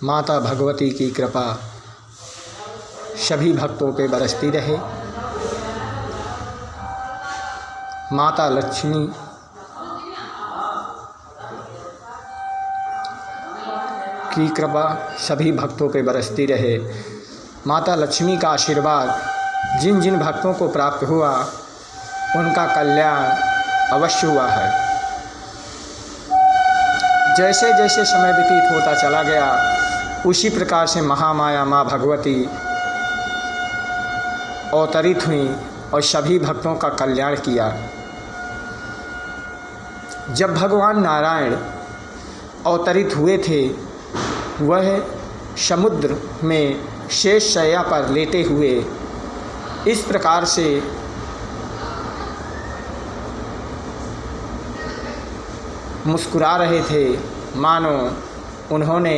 माता भगवती की कृपा सभी भक्तों पे बरसती रहे। माता लक्ष्मी की कृपा सभी भक्तों पे बरसती रहे। माता लक्ष्मी का आशीर्वाद जिन जिन भक्तों को प्राप्त हुआ उनका कल्याण अवश्य हुआ है। जैसे जैसे समय व्यतीत होता चला गया उसी प्रकार से महामाया माँ भगवती अवतरित हुई और सभी भक्तों का कल्याण किया। जब भगवान नारायण अवतरित हुए थे वह समुद्र में शेष शैया पर लेटे हुए इस प्रकार से मुस्कुरा रहे थे मानो उन्होंने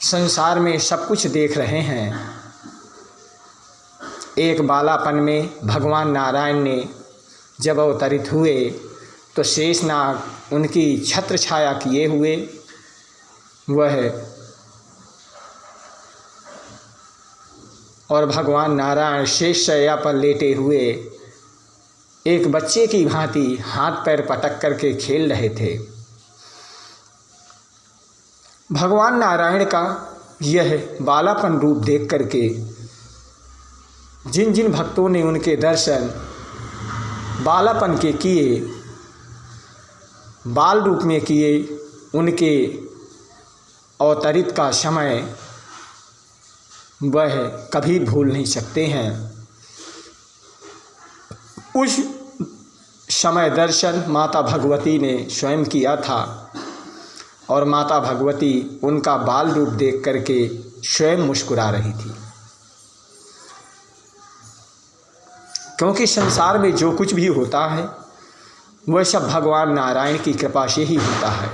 संसार में सब कुछ देख रहे हैं। एक बालापन में भगवान नारायण ने जब अवतरित हुए तो शेषनाग उनकी छत्र छाया किए हुए वह और भगवान नारायण शेष शैया पर लेटे हुए एक बच्चे की भांति हाथ पैर पटक करके खेल रहे थे। भगवान नारायण का यह बालापन रूप देख करके जिन जिन भक्तों ने उनके दर्शन बालापन के किए, बाल रूप में किए, उनके अवतरित का समय वह कभी भूल नहीं सकते हैं। उस समय दर्शन माता भगवती ने स्वयं किया था और माता भगवती उनका बाल रूप देख करके स्वयं मुस्कुरा रही थी, क्योंकि संसार में जो कुछ भी होता है वह सब भगवान नारायण की कृपा से ही होता है।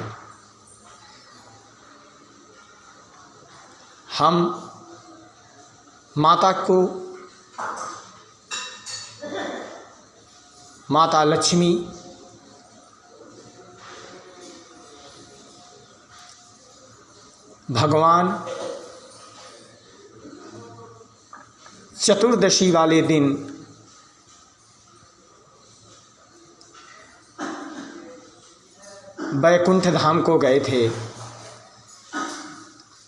हम माता को माता लक्ष्मी भगवान चतुर्दशी वाले दिन बैकुंठ धाम को गए थे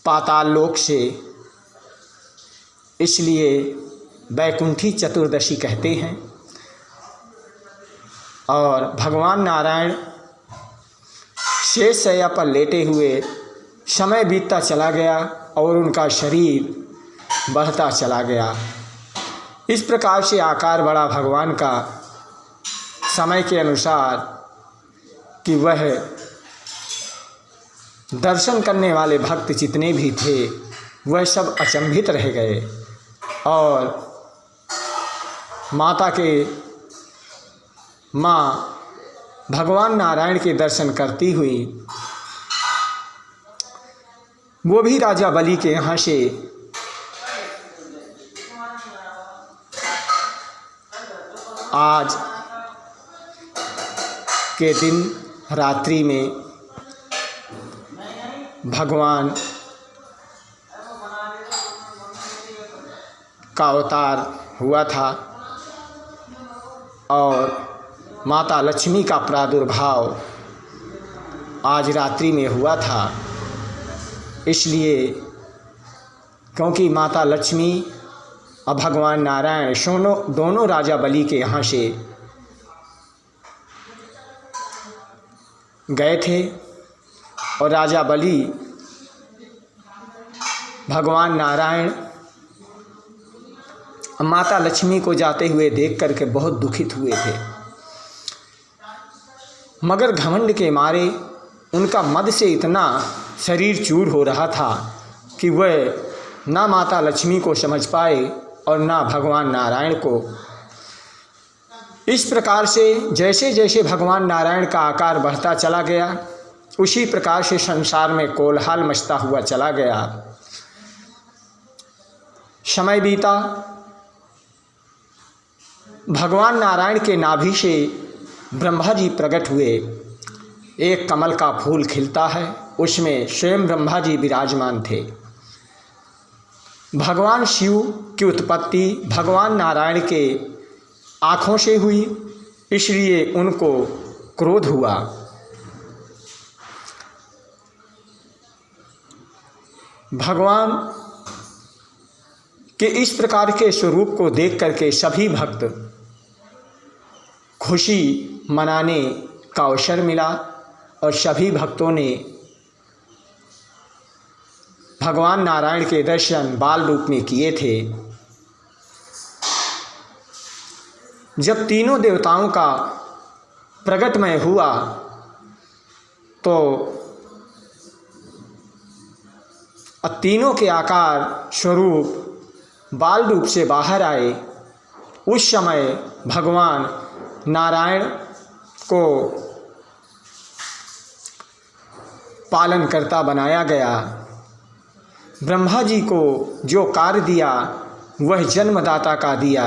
पाताल लोक से, इसलिए बैकुंठी चतुर्दशी कहते हैं। और भगवान नारायण शेष शैया पर लेटे हुए समय बीतता चला गया और उनका शरीर बढ़ता चला गया। इस प्रकार से आकार बढ़ा भगवान का समय के अनुसार कि वह दर्शन करने वाले भक्त जितने भी थे वह सब अचंभित रह गए और माता के माँ भगवान नारायण के दर्शन करती हुई वो भी राजा बलि के यहाँ से आज के दिन रात्रि में भगवान का अवतार हुआ था और माता लक्ष्मी का प्रादुर्भाव आज रात्रि में हुआ था। इसलिए क्योंकि माता लक्ष्मी और भगवान नारायण दोनों राजा बलि के यहाँ से गए थे और राजा बलि भगवान नारायण माता लक्ष्मी को जाते हुए देख करके बहुत दुखित हुए थे, मगर घमंड के मारे उनका मद से इतना शरीर चूर हो रहा था कि वह ना माता लक्ष्मी को समझ पाए और ना भगवान नारायण को। इस प्रकार से जैसे जैसे भगवान नारायण का आकार बढ़ता चला गया उसी प्रकार से संसार में कोलाहल मचता हुआ चला गया। समय बीता, भगवान नारायण के नाभि से ब्रह्मा जी प्रकट हुए एक कमल का फूल खिलता है, उसमें स्वयं ब्रह्मा जी विराजमान थे। भगवान शिव की उत्पत्ति भगवान नारायण के आँखों से हुई, इसलिए उनको क्रोध हुआ। भगवान के इस प्रकार के स्वरूप को देख करके सभी भक्त खुशी मनाने का अवसर मिला और सभी भक्तों ने भगवान नारायण के दर्शन बाल रूप में किए थे। जब तीनों देवताओं का प्रगटमय हुआ तो तीनों के आकार स्वरूप बाल रूप से बाहर आए। उस समय भगवान नारायण को पालनकर्ता बनाया गया। ब्रह्मा जी को जो कार्य दिया वह जन्मदाता का दिया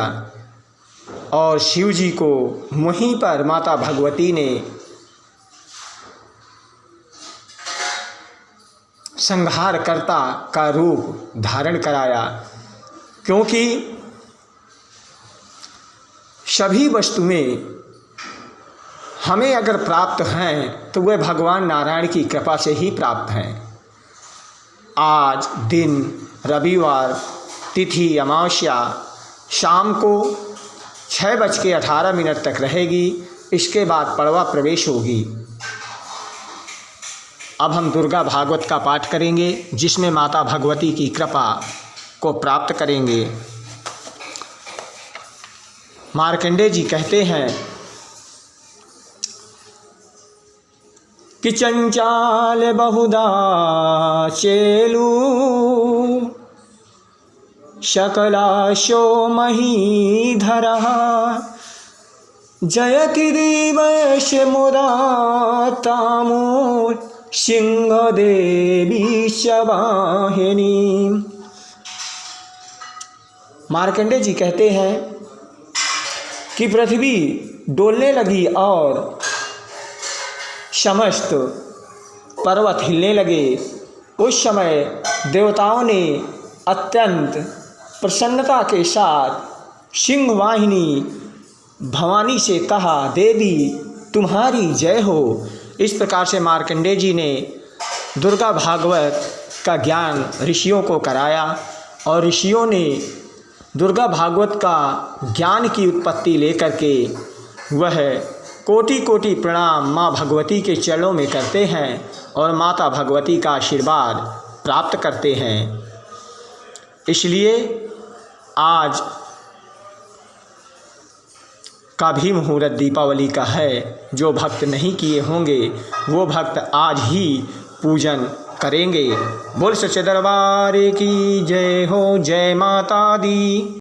और शिव जी को वहीं पर माता भगवती ने संहारकर्ता का रूप धारण कराया, क्योंकि सभी वस्तुएं हमें अगर प्राप्त हैं तो वह भगवान नारायण की कृपा से ही प्राप्त हैं। आज दिन रविवार, तिथि अमावस्या, शाम को 6:18 तक रहेगी, इसके बाद पड़वा प्रवेश होगी। अब हम दुर्गा भागवत का पाठ करेंगे, जिसमें माता भगवती की कृपा को प्राप्त करेंगे। मार्कंडेय जी कहते हैं कि चंचाल बहुधा चेलू शकलाशो महीधरः जयति दिवश मुदा तामूल सिंहदेवी शवाहिनी। मार्कंडेय जी कहते हैं कि पृथ्वी डोलने लगी और समस्त पर्वत हिलने लगे। उस समय देवताओं ने अत्यंत प्रसन्नता के साथ सिंहवाहिनी भवानी से कहा, देवी तुम्हारी जय हो। इस प्रकार से मार्कंडेय जी ने दुर्गा भागवत का ज्ञान ऋषियों को कराया और ऋषियों ने दुर्गा भागवत का ज्ञान की उत्पत्ति लेकर के वह कोटि कोटि प्रणाम माँ भगवती के चरणों में करते हैं और माता भगवती का आशीर्वाद प्राप्त करते हैं। इसलिए आज का भी मुहूर्त दीपावली का है। जो भक्त नहीं किए होंगे वो भक्त आज ही पूजन करेंगे। बोल सच्चे दरबार की जय हो, जय माता दी।